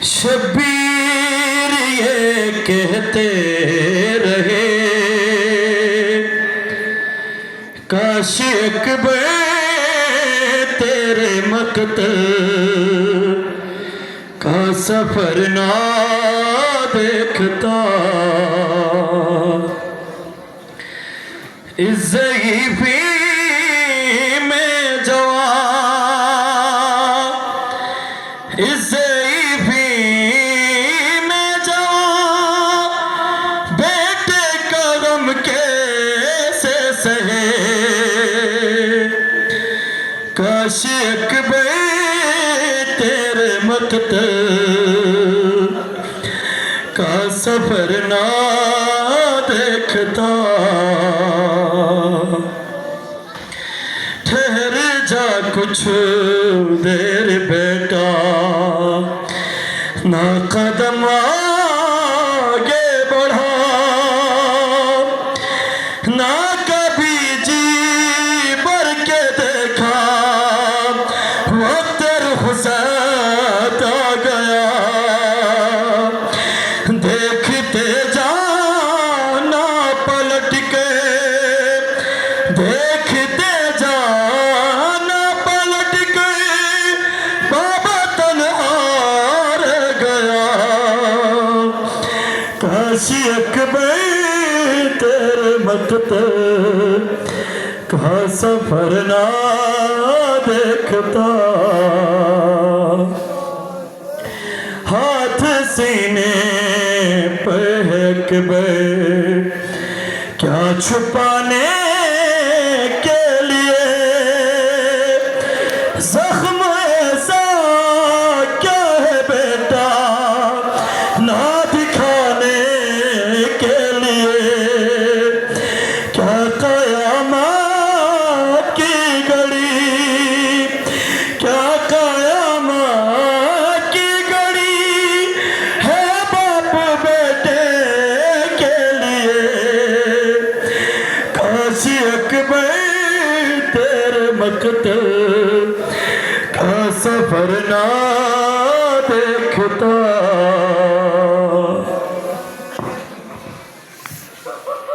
शब्बीर ये कहते रहे काश अकबर तेरे मकतल का सफर ना देखता। इस ज़ईफ़ी में जवान, इस ज़ईफ़ी में जवान बेटे का गम कैसे सहे। काश अकबर तेरे मकतल का सफर ना देखता। ठहर जा कुछ देर बेटा, ना कदम आगे बढ़ा, ना कभी जी भर के देखा वक्त रुखसत आ गया। देखते जाना पलट के, देखते जाना पलट के बाबा तन्हा रह गया। काश अकबर तेरे मकतल का सफर ना देखता। हाथ सीने पे है अकबर क्या छुपाने के लिए, जख्म ऐसा क्या है बेटा ना दिखाने के लिए। क्या क़यामत की घड़ी, क्या क़यामत की घड़ी है बाप बेटे के लिए। काश अकबर तेरे मकतल का सफर ना